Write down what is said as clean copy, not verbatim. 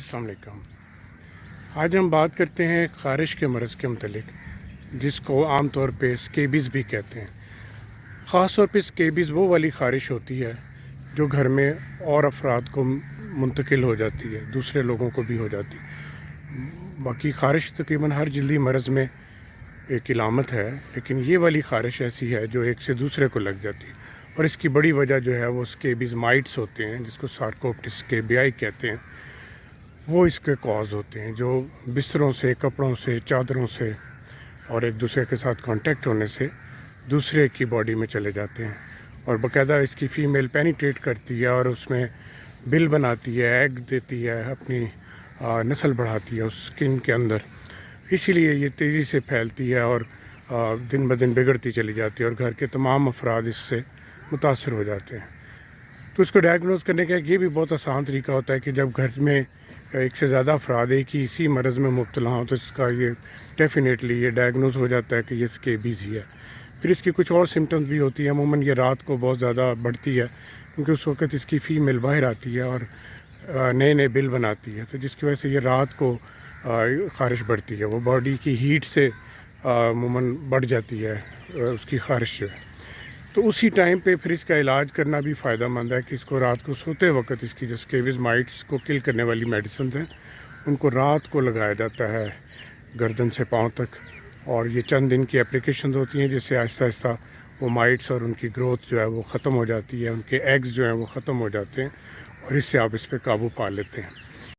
अस्सलाम वालेकुम। आज हम बात करते हैं ख़ारिश के मरज़ के मुतलिक, जिसको आम तौर पे स्केबीज़ भी कहते हैं। ख़ास तौर पे स्केबीज़ वो वाली ख़ारिश होती है जो घर में और अफराद को मुंतकिल हो जाती है, दूसरे लोगों को भी हो जाती है। बाकी ख़ारिश तकरीबन हर जल्दी मरज़ में एक इलामत है, लेकिन ये वाली ख़ारिश ऐसी है जो एक से दूसरे को लग जाती है। और इसकी बड़ी वजह जो है वो स्केबीज़ माइट्स होते हैं, जिसको सार्कोप्टेरा स्केबियाई कहते हैं। वो इसके कॉज होते हैं जो बिस्तरों से, कपड़ों से, चादरों से और एक दूसरे के साथ कांटेक्ट होने से दूसरे की बॉडी में चले जाते हैं और बाकायदा इसकी फ़ीमेल पेनिट्रेट करती है और उसमें बिल बनाती है, एग देती है, अपनी नस्ल बढ़ाती है उस स्किन के अंदर। इसीलिए ये तेज़ी से फैलती है और दिन ब दिन बिगड़ती चली जाती है और घर के तमाम अफराद इससे मुतासर हो जाते हैं। तो इसको डायग्नोज़ करने का ये भी बहुत आसान तरीका होता है कि जब घर में एक से ज़्यादा अफराद एक ही इसी मरज़ में मुब्तला हों तो इसका ये डेफिनेटली ये डायग्नोज़ हो जाता है कि ये स्केबीज़ ही है। फिर इसकी कुछ और सिम्टम्स भी होती है। अमूमन ये रात को बहुत ज़्यादा बढ़ती है क्योंकि उस वक्त इसकी फ़ीमेल बाहर आती है और नए नए बिल बनाती है, तो जिसकी वजह से ये रात को ख़ारिश बढ़ती है। वो बॉडी की हीट से अमूमन बढ़ जाती है उसकी ख़ारिश जो है। तो उसी टाइम पे फिर इसका इलाज करना भी फ़ायदा मंद है कि इसको रात को सोते वक्त इसकी जो स्केबीज़ माइट्स को किल करने वाली मेडिसिन हैं उनको रात को लगाया जाता है गर्दन से पाँव तक, और ये चंद दिन की एप्लीकेशन होती हैं जिससे आहिस्ता आहिस्ता वो माइट्स और उनकी ग्रोथ जो है वो ख़त्म हो जाती है, उनके एग्स जो हैं वो ख़त्म हो जाते हैं और इससे आप इस पर काबू पा लेते हैं।